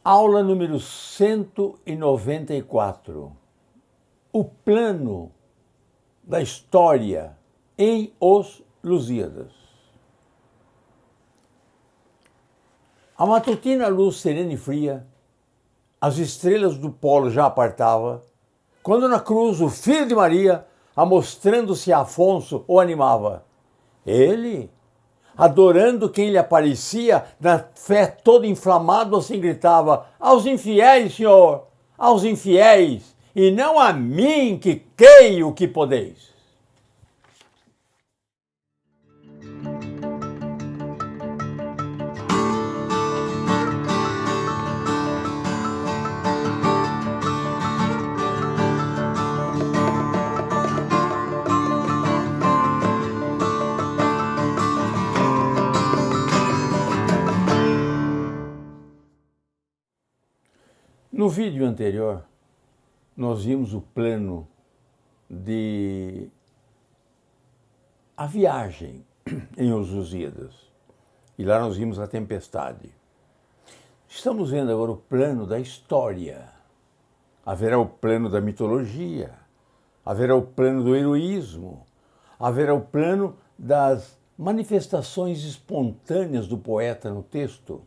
Aula número 194. O plano da história em Os Lusíadas. A matutina luz serena e fria, as estrelas do polo já apartava, quando na cruz o filho de Maria, amostrando-se a Afonso, o animava. Ele, adorando quem lhe aparecia, na fé todo inflamado, assim gritava: aos infiéis, Senhor, aos infiéis, e não a mim que creio que podeis. No vídeo anterior, nós vimos o plano de a viagem em Os Lusíadas. E lá nós vimos a tempestade. Estamos vendo agora o plano da história. Haverá o plano da mitologia, haverá o plano do heroísmo, haverá o plano das manifestações espontâneas do poeta no texto,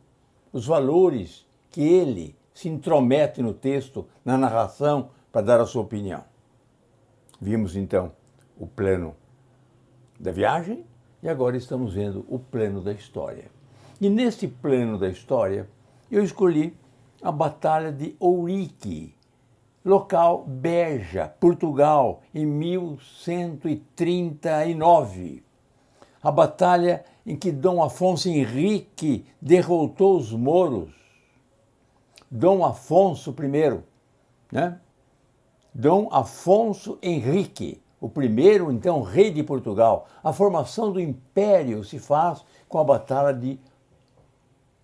os valores que ele se intromete no texto, na narração, para dar a sua opinião. Vimos então o plano da viagem e agora estamos vendo o plano da história. E neste plano da história, eu escolhi a Batalha de Ourique, local Beja, Portugal, em 1139. A batalha em que Dom Afonso Henrique derrotou os mouros. Dom Afonso I, né? Dom Afonso Henrique, o primeiro, então, rei de Portugal. A formação do império se faz com a Batalha de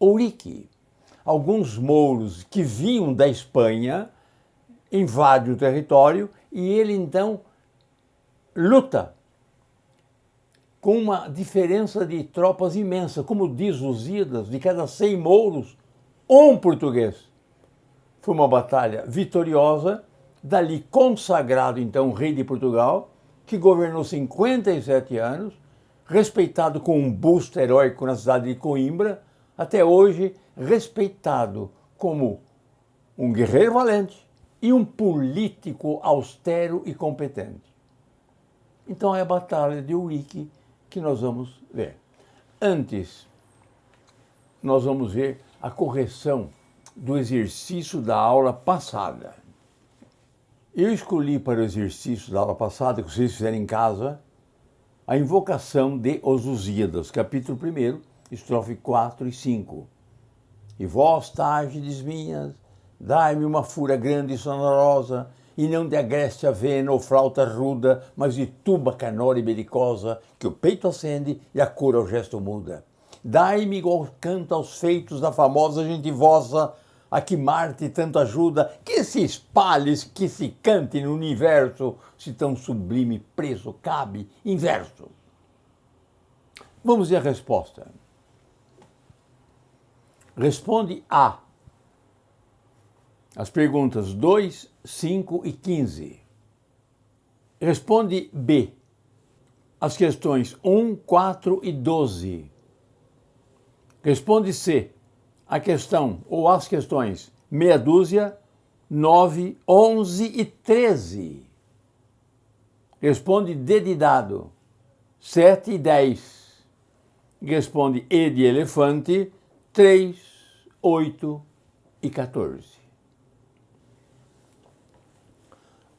Ourique. Alguns mouros que vinham da Espanha invadem o território e ele, então, luta com uma diferença de tropas imensa. Como diz Lusíadas, de cada 100 mouros, um português. Foi uma batalha vitoriosa, dali consagrado, então, rei de Portugal, que governou 57 anos, respeitado com um busto heróico na cidade de Coimbra, até hoje respeitado como um guerreiro valente e um político austero e competente. Então é a Batalha de Ourique que nós vamos ver. Antes, nós vamos ver a correção do exercício da aula passada. Eu escolhi para o exercício da aula passada, que vocês fizeram em casa, a invocação de Os Lusíadas, capítulo 1, estrofe 4 e 5. E vós, tágides minhas, dai-me uma fúria grande e sonorosa, e não de agreste avena ou flauta ruda, mas de tuba canora e belicosa, que o peito acende e a cor ao gesto muda. Dai-me igual canto aos feitos da famosa gente vossa, a que Marte tanto ajuda, que se espalhe, que se cante no universo, se tão sublime preço cabe em verso. Vamos ver a resposta. Responde A. As perguntas 2, 5 e 15. Responde B. As questões 1, 4 e 12. Responde C. A questão ou as questões meia dúzia, 9, 11 e 13. Responde D de dado, 7 e 10. Responde E de elefante, 3, 8 e 14.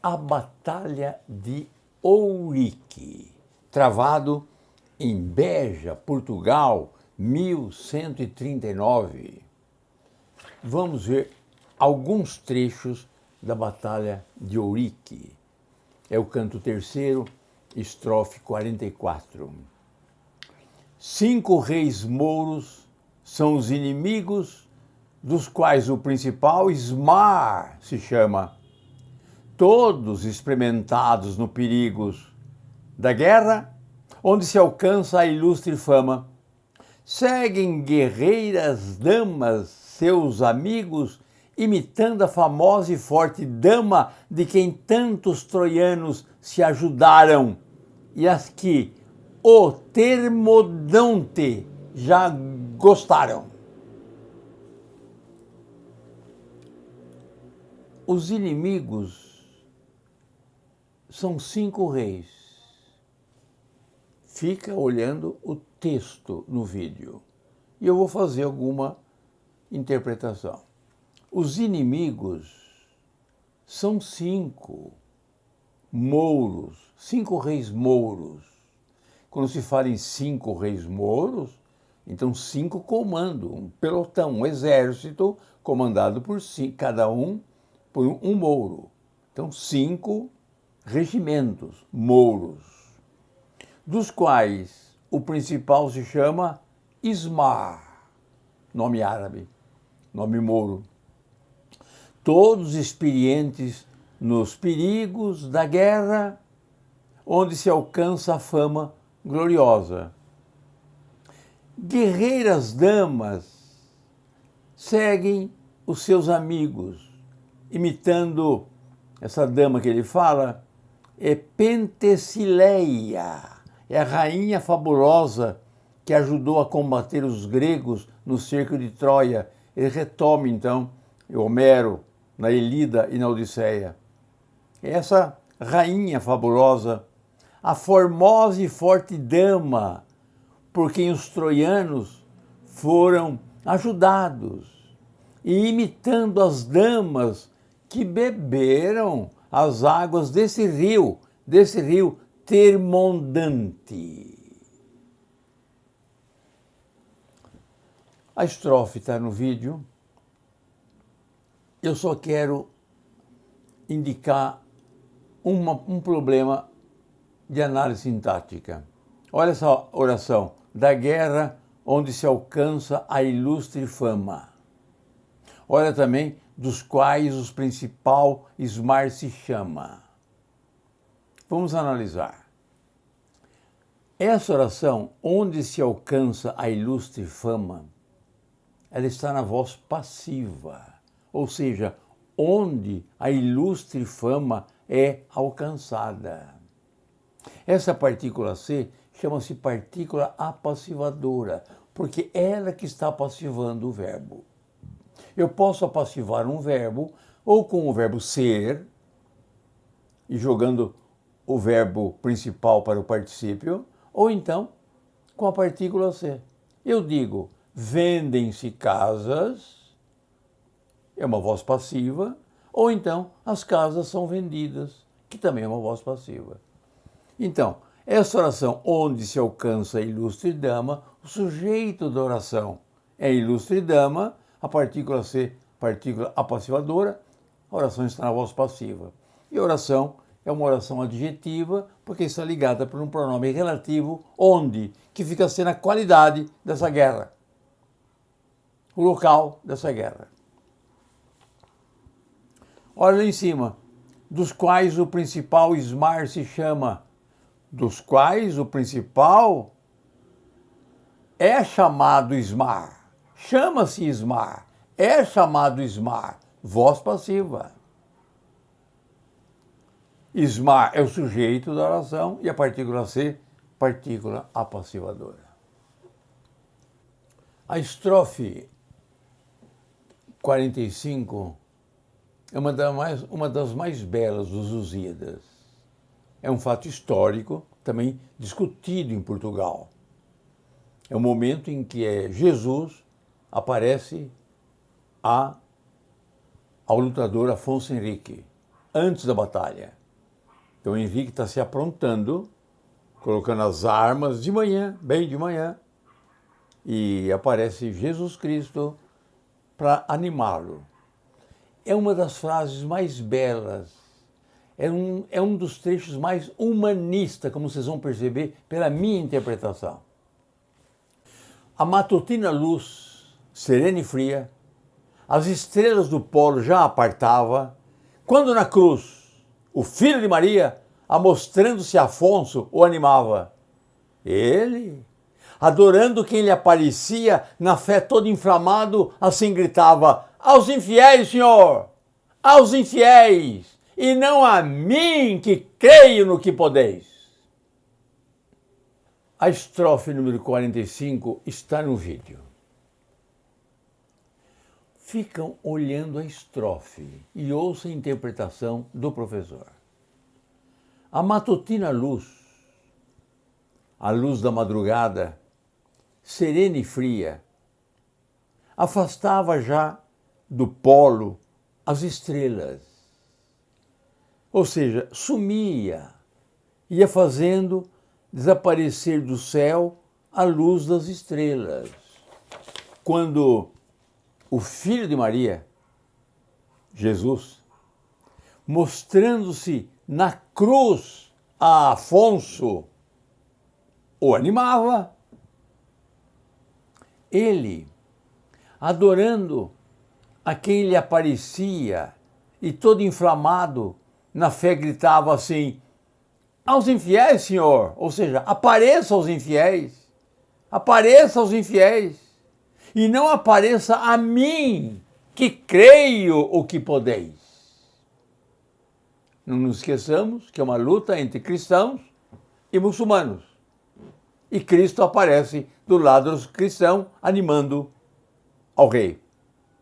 A Batalha de Ourique, travado em Beja, Portugal, 1139. Vamos ver alguns trechos da Batalha de Ourique. É o canto 3º, estrofe 44. 5 reis mouros são os inimigos, dos quais o principal Ismar se chama. Todos experimentados no perigos da guerra, onde se alcança a ilustre fama. Seguem guerreiras damas, seus amigos, imitando a famosa e forte dama de quem tantos troianos se ajudaram e as que o Termodonte já gostaram. Os inimigos são 5 reis. Fica olhando o texto no vídeo e eu vou fazer alguma interpretação. Os inimigos são 5 mouros, 5 reis mouros. Quando se fala em 5 reis mouros, então 5 comando, um pelotão, um exército comandado por 5, cada um por um mouro. Então 5 regimentos mouros, dos quais o principal se chama Ismar, nome árabe, nome mouro. Todos experientes nos perigos da guerra, onde se alcança a fama gloriosa. Guerreiras damas seguem os seus amigos, imitando essa dama que ele fala, é Pentesileia, é a rainha fabulosa que ajudou a combater os gregos no cerco de Troia. Ele retoma, então, Homero na Ilíada e na Odisseia. Essa rainha fabulosa, a formosa e forte dama, por quem os troianos foram ajudados, e imitando as damas que beberam as águas desse rio Termodonte. A estrofe está no vídeo. Eu só quero indicar um problema de análise sintática. Olha essa oração. Da guerra onde se alcança a ilustre fama. Olha também dos quais o principal Ismar se chama. Vamos analisar. Essa oração, onde se alcança a ilustre fama, ela está na voz passiva, ou seja, onde a ilustre fama é alcançada. Essa partícula C chama-se partícula apassivadora, porque ela que está passivando o verbo. Eu posso apassivar um verbo ou com o verbo ser, e jogando o verbo principal para o particípio, ou então com a partícula C. Eu digo, vendem-se casas, é uma voz passiva, ou então as casas são vendidas, que também é uma voz passiva. Então, essa oração onde se alcança a ilustre dama, o sujeito da oração é ilustre dama, a partícula C, partícula apassivadora, a oração está na voz passiva. E a oração é uma oração adjetiva, porque está ligada por um pronome relativo, onde, que fica sendo a qualidade dessa guerra, o local dessa guerra. Olha lá em cima, dos quais o principal Ismar se chama, dos quais o principal é chamado Ismar, chama-se Ismar, é chamado Ismar, voz passiva. Ismar é o sujeito da oração e a partícula C, partícula apassivadora. A estrofe 45 é uma das mais belas dos Lusíadas. É um fato histórico, também discutido em Portugal. É o momento em que Jesus aparece ao lutador Afonso Henrique, antes da batalha. Então Henrique está se aprontando, colocando as armas de manhã, bem de manhã, e aparece Jesus Cristo para animá-lo. É uma das frases mais belas, é um dos trechos mais humanistas, como vocês vão perceber pela minha interpretação. A matutina luz, serena e fria, as estrelas do polo já apartava, quando na cruz o filho de Maria, amostrando-se Afonso, o animava. Ele, adorando quem lhe aparecia, na fé todo inflamado, assim gritava: aos infiéis, Senhor! Aos infiéis! E não a mim, que creio no que podeis. A estrofe número 45 está no vídeo. Ficam olhando a estrofe e ouçam a interpretação do professor. A matutina luz, a luz da madrugada, serena e fria, afastava já do polo as estrelas. Ou seja, sumia, ia fazendo desaparecer do céu a luz das estrelas. Quando o Filho de Maria, Jesus, mostrando-se na cruz a Afonso, o animava. Ele, adorando a quem lhe aparecia e todo inflamado, na fé gritava assim: aos infiéis, Senhor, ou seja, apareça aos infiéis, apareça aos infiéis, e não apareça a mim, que creio o que podeis. Não nos esqueçamos que é uma luta entre cristãos e muçulmanos. E Cristo aparece do lado dos cristãos, animando ao rei,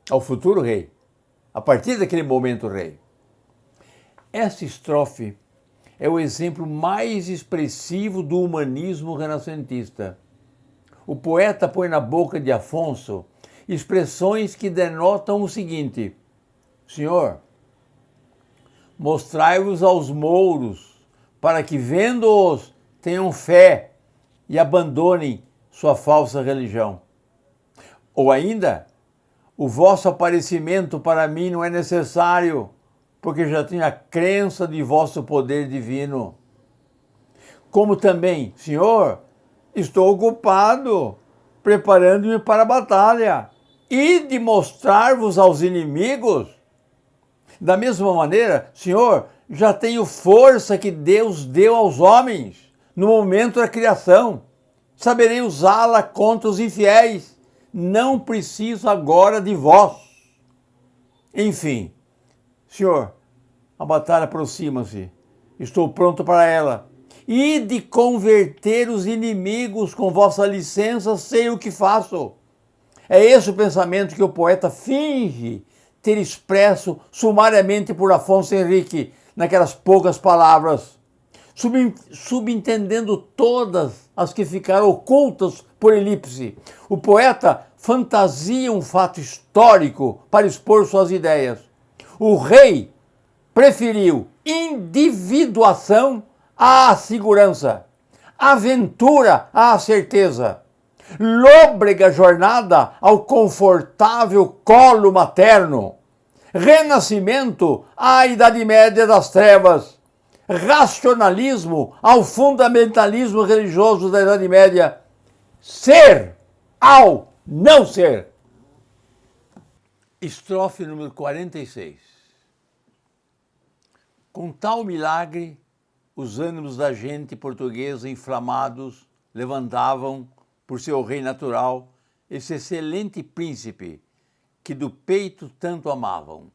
ao futuro rei, a partir daquele momento rei. Essa estrofe é o exemplo mais expressivo do humanismo renascentista. O poeta põe na boca de Afonso expressões que denotam o seguinte: Senhor, mostrai-vos aos mouros, para que, vendo-os, tenham fé e abandonem sua falsa religião. Ou ainda, o vosso aparecimento para mim não é necessário, porque já tenho a crença de vosso poder divino. Como também, Senhor, estou ocupado, preparando-me para a batalha, e de mostrar-vos aos inimigos. Da mesma maneira, Senhor, já tenho força que Deus deu aos homens no momento da criação. Saberei usá-la contra os infiéis. Não preciso agora de vós. Enfim, Senhor, a batalha aproxima-se. Estou pronto para ela. E de converter os inimigos com vossa licença, sei o que faço. É esse o pensamento que o poeta finge ter expresso sumariamente por Afonso Henrique, naquelas poucas palavras, subentendendo todas as que ficaram ocultas por elipse. O poeta fantasia um fato histórico para expor suas ideias. O rei preferiu individuação à segurança, aventura à certeza, lôbrega jornada ao confortável colo materno, renascimento à Idade Média das trevas, racionalismo ao fundamentalismo religioso da Idade Média, ser ao não ser. Estrofe número 46. Com tal milagre, os ânimos da gente portuguesa inflamados levantavam por seu rei natural esse excelente príncipe que do peito tanto amavam.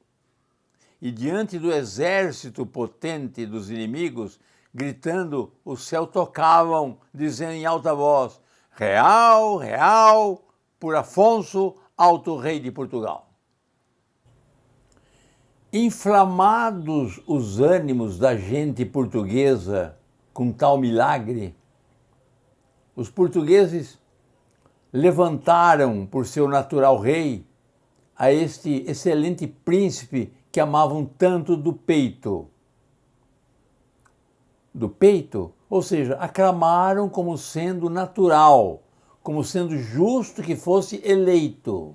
E diante do exército potente dos inimigos, gritando, o céu tocavam, dizendo em alta voz: Real, real, por Afonso, alto rei de Portugal. Inflamados os ânimos da gente portuguesa com tal milagre, os portugueses levantaram por seu natural rei a este excelente príncipe que amavam tanto do peito. Do peito, ou seja, aclamaram como sendo natural, como sendo justo que fosse eleito.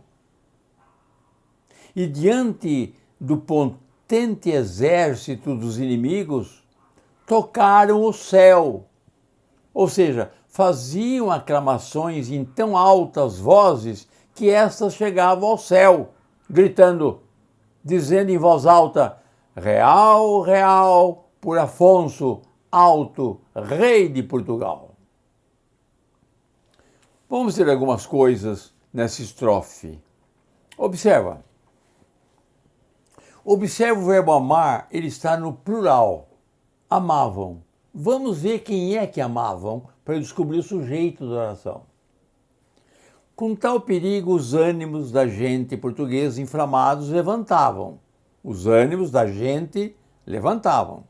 E diante do potente exército dos inimigos, tocaram o céu, ou seja, faziam aclamações em tão altas vozes que estas chegavam ao céu, gritando, dizendo em voz alta: Real, real, por Afonso, alto rei de Portugal. Vamos ver algumas coisas nessa estrofe. Observa. Observa o verbo amar, ele está no plural. Amavam. Vamos ver quem é que amavam para descobrir o sujeito da oração. Com tal perigo, os ânimos da gente portuguesa inflamados levantavam. Os ânimos da gente levantavam.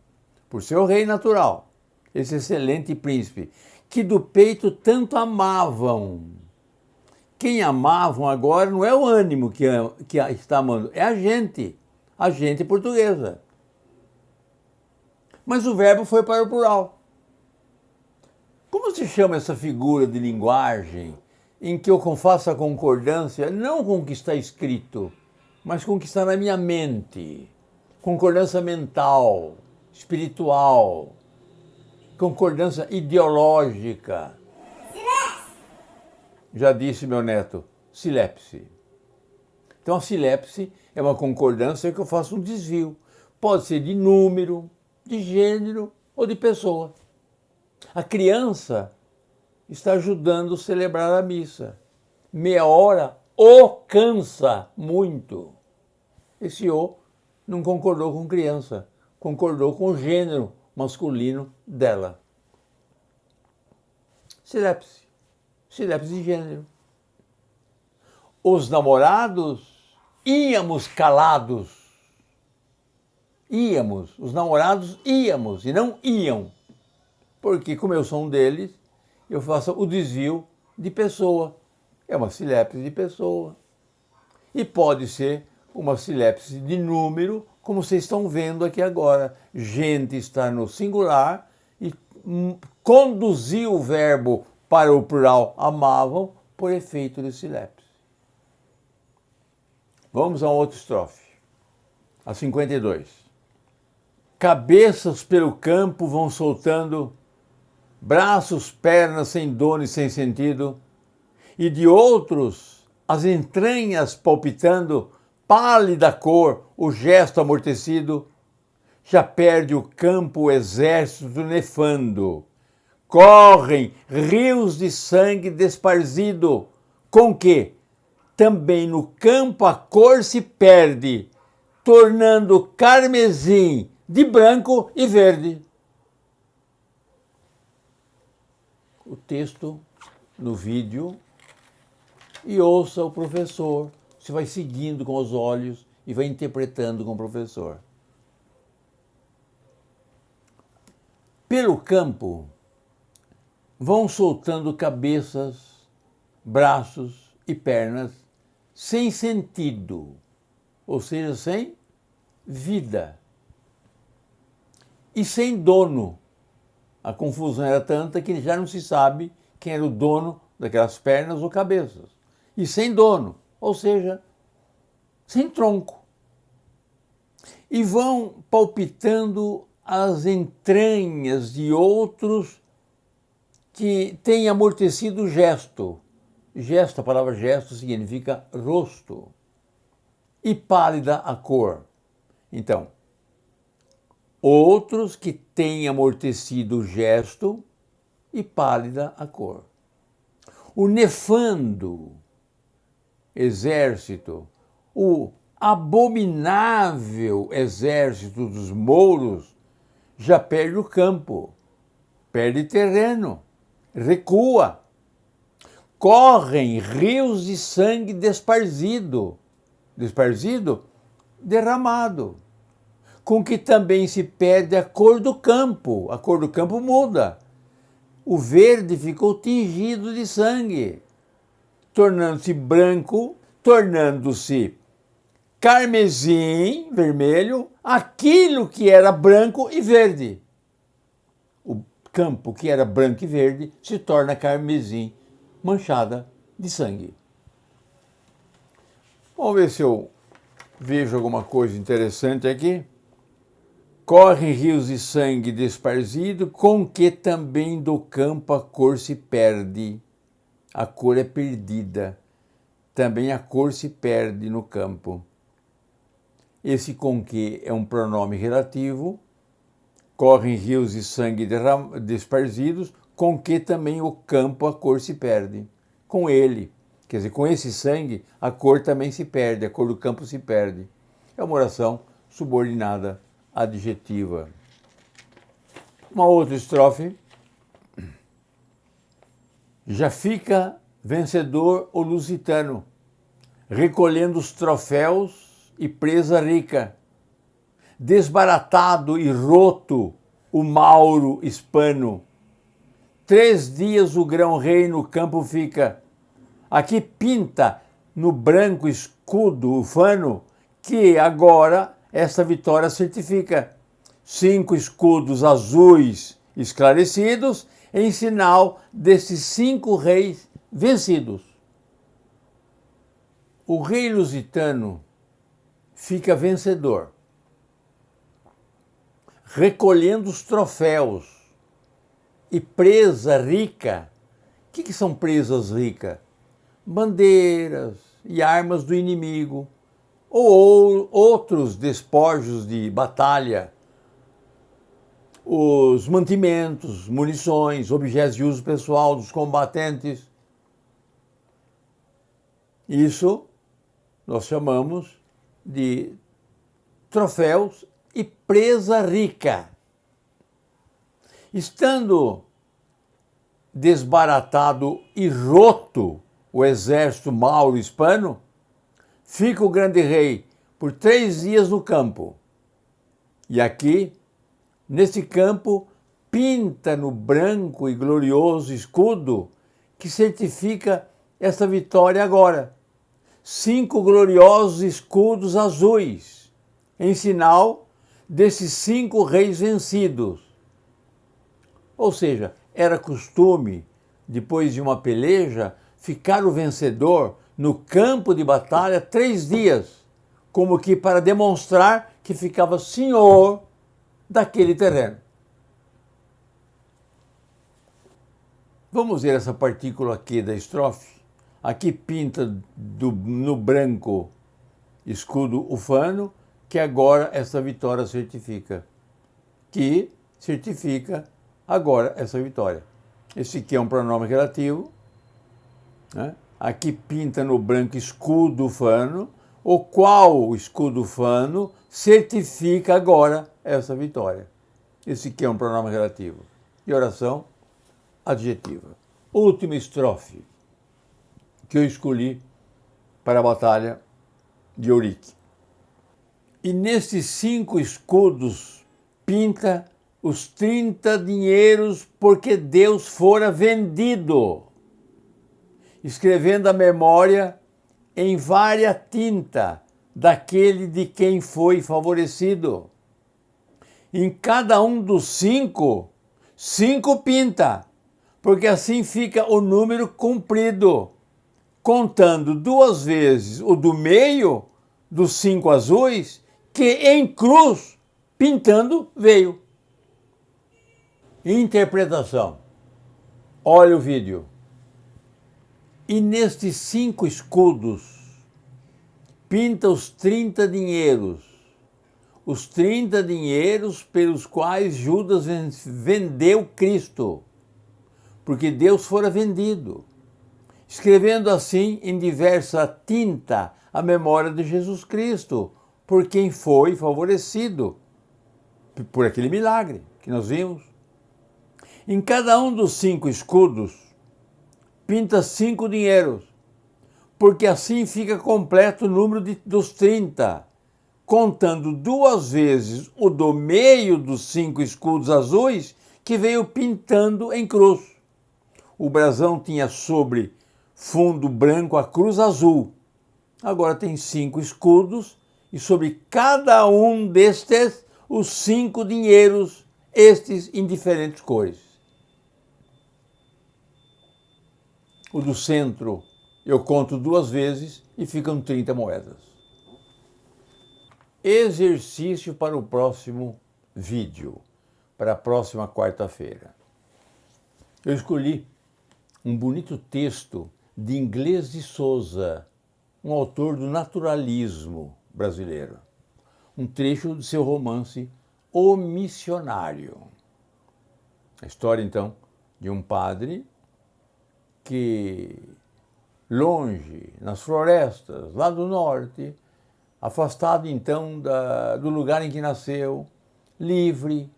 Por seu rei natural, esse excelente príncipe, que do peito tanto amavam. Quem amavam agora não é o ânimo que está amando, é a gente portuguesa. Mas o verbo foi para o plural. Como se chama essa figura de linguagem em que eu faço a concordância não com o que está escrito, mas com o que está na minha mente? Concordância mental, espiritual, concordância ideológica. Já disse meu neto, silepse. Então a silepse é uma concordância que eu faço um desvio. Pode ser de número, de gênero ou de pessoa. A criança está ajudando a celebrar a missa. Meia hora o cansa muito. Esse o não concordou com criança, concordou com o gênero masculino dela. Silepse. Silepse de gênero. Os namorados íamos calados. Íamos, os namorados íamos e não iam. Porque como eu sou um deles, eu faço o desvio de pessoa. É uma silepse de pessoa. E pode ser uma silepse de número, como vocês estão vendo aqui agora. Gente está no singular e conduziu o verbo para o plural amavam por efeito de silepse. Vamos a uma outra estrofe. A 52. Cabeças pelo campo vão soltando, braços, pernas sem dono e sem sentido, e de outros as entranhas palpitando, pálida cor, o gesto amortecido, já perde o campo o exército nefando. Correm rios de sangue desparzido, com que também no campo a cor se perde, tornando carmesim de branco e verde. O texto no vídeo e ouça o professor. Você vai seguindo com os olhos e vai interpretando com o professor. Pelo campo vão soltando cabeças, braços e pernas sem sentido, ou seja, sem vida e sem dono. A confusão era tanta que já não se sabe quem era o dono daquelas pernas ou cabeças. E sem dono, ou seja, sem tronco. E vão palpitando as entranhas de outros que têm amortecido o gesto. Gesto, a palavra gesto significa rosto. E pálida a cor. Então, outros que têm amortecido o gesto e pálida a cor. O nefando exército, o abominável exército dos mouros já perde o campo, perde terreno, recua. Correm rios de sangue desparzido, derramado, com que também se perde a cor do campo muda. O verde ficou tingido de sangue, tornando-se branco, tornando-se carmesim, vermelho, aquilo que era branco e verde. O campo que era branco e verde se torna carmesim, manchada de sangue. Vamos ver se eu vejo alguma coisa interessante aqui. Correm rios de sangue desparzido, com que também do campo a cor se perde. A cor é perdida. Também a cor se perde no campo. Esse com que é um pronome relativo. Correm rios de sangue desparzidos, com que também o campo a cor se perde. com ele. Quer dizer, com esse sangue, a cor também se perde, a cor do campo se perde. É uma oração subordinada adjetiva. Uma outra estrofe. Já fica vencedor o lusitano, recolhendo os troféus e presa rica. Desbaratado e roto o Mauro hispano. 3 dias o grão-rei no campo fica. Aqui pinta no branco escudo ufano, que agora esta vitória certifica. 5 escudos azuis esclarecidos, em sinal desses 5 reis vencidos. O rei lusitano fica vencedor, recolhendo os troféus e presa rica. O que são presas ricas? Bandeiras e armas do inimigo, ou outros despojos de batalha, os mantimentos, munições, objetos de uso pessoal dos combatentes. Isso nós chamamos de troféus e presa rica. Estando desbaratado e roto o exército mauro hispano, fica o grande rei por 3 dias no campo. E aqui, nesse campo, pinta no branco e glorioso escudo que certifica essa vitória agora. 5 gloriosos escudos azuis, em sinal desses 5 reis vencidos. Ou seja, era costume, depois de uma peleja, ficar o vencedor no campo de batalha 3 dias, como que para demonstrar que ficava senhor daquele terreno. Vamos ver essa partícula aqui da estrofe. Aqui pinta no branco escudo ufano, que agora essa vitória certifica. Que certifica agora essa vitória. Esse aqui é um pronome relativo, né? Aqui pinta no branco escudo ufano, o qual escudo ufano certifica agora essa vitória. Esse aqui é um pronome relativo. E oração adjetiva. Última estrofe que eu escolhi para a batalha de Ourique. E nesses 5 escudos pinta os 30 dinheiros porque Deus fora vendido, escrevendo a memória em vária tinta daquele de quem foi favorecido. Em cada um dos 5, 5 pinta, porque assim fica o número cumprido, contando 2 vezes o do meio dos 5 azuis, que em cruz, pintando, veio. Interpretação. Olha o vídeo. E nestes 5 escudos, pinta os 30 dinheiros. Os 30 dinheiros pelos quais Judas vendeu Cristo, porque Deus fora vendido, escrevendo assim em diversa tinta a memória de Jesus Cristo, por quem foi favorecido por aquele milagre que nós vimos. Em cada um dos 5 escudos, pinta 5 dinheiros, porque assim fica completo o número dos 30, contando 2 vezes o do meio dos 5 escudos azuis que veio pintando em cruz. O brasão tinha sobre fundo branco a cruz azul. Agora tem 5 escudos e sobre cada um destes os 5 dinheiros, estes em diferentes cores. O do centro eu conto 2 vezes e ficam 30 moedas. Exercício para o próximo vídeo, para a próxima quarta-feira. Eu escolhi um bonito texto de Inglês de Souza, um autor do naturalismo brasileiro. Um trecho de seu romance O Missionário. A história, então, de um padre que longe, nas florestas, lá do norte, afastado então do lugar em que nasceu, livre,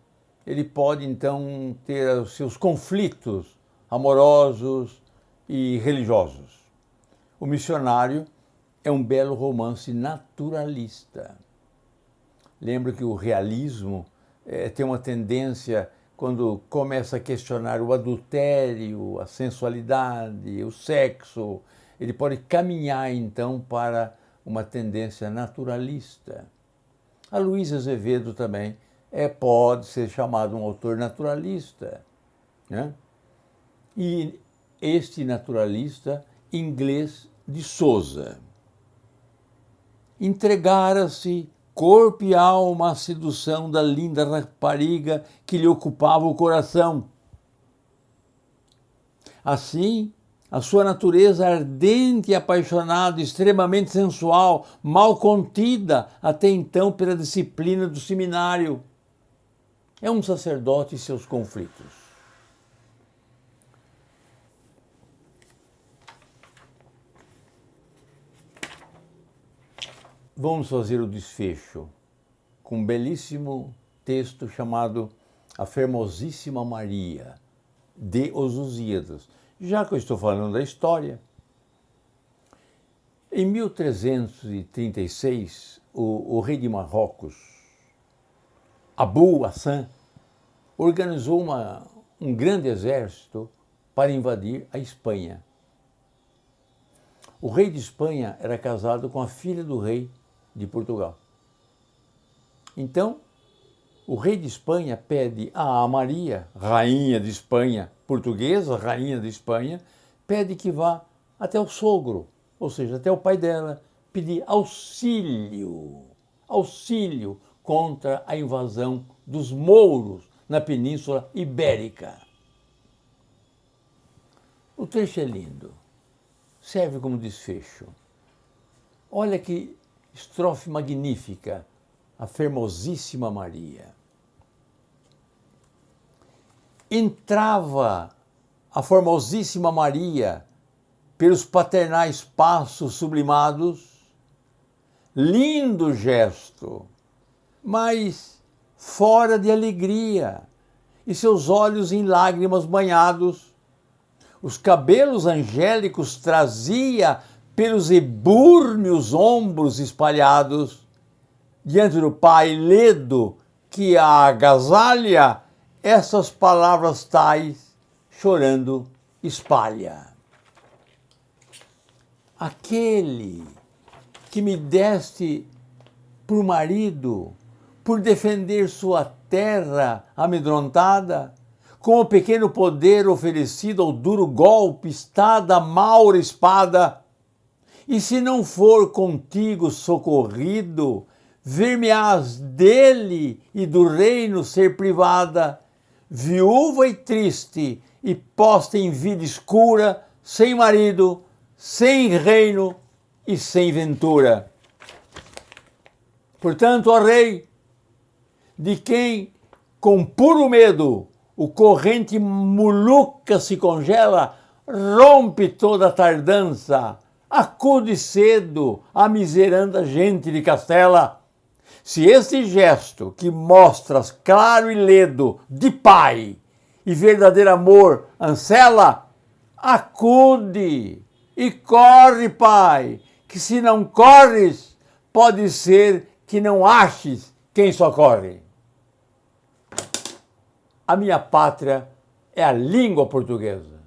ele pode então ter os seus conflitos amorosos e religiosos. O Missionário é um belo romance naturalista. Lembro que o realismo tem uma tendência, quando começa a questionar o adultério, a sensualidade, o sexo, ele pode caminhar então para uma tendência naturalista. A Luísa Azevedo também pode ser chamado um autor naturalista, né? E este naturalista inglês de Sousa entregara-se corpo e alma à sedução da linda rapariga que lhe ocupava o coração. Assim, a sua natureza ardente e apaixonada, extremamente sensual, mal contida até então pela disciplina do seminário. É um sacerdote e seus conflitos. Vamos fazer o desfecho com um belíssimo texto chamado A Fermosíssima Maria, de Os Lusíadas. Já que eu estou falando da história, em 1336, o rei de Marrocos, Abu Hassan, organizou um grande exército para invadir a Espanha. O rei de Espanha era casado com a filha do rei de Portugal. Então, o rei de Espanha pede a Maria, rainha de Espanha, portuguesa, rainha de Espanha, pede que vá até o sogro, ou seja, até o pai dela, pedir auxílio contra a invasão dos mouros na Península Ibérica. O trecho é lindo, serve como desfecho. Olha que estrofe magnífica, a Fermosíssima Maria. Entrava a Formosíssima Maria pelos paternais passos sublimados, lindo gesto, mas fora de alegria, e seus olhos em lágrimas banhados. Os cabelos angélicos trazia pelos ebúrneos ombros espalhados, diante do pai ledo que a agasalha, essas palavras tais, chorando, espalha. Aquele que me deste por marido, por defender sua terra amedrontada, com o pequeno poder oferecido ao duro golpe está da maura espada, e se não for contigo socorrido, ver-me-ás dele e do reino ser privada, viúva e triste, e posta em vida escura, sem marido, sem reino e sem ventura. Portanto, ó rei, de quem com puro medo o corrente muluca se congela, rompe toda a tardança, acude cedo a miseranda gente de Castela. Se este gesto que mostras claro e ledo de pai e verdadeiro amor ancela, acude e corre, pai, que se não corres, pode ser que não aches quem socorre. A minha pátria é a língua portuguesa.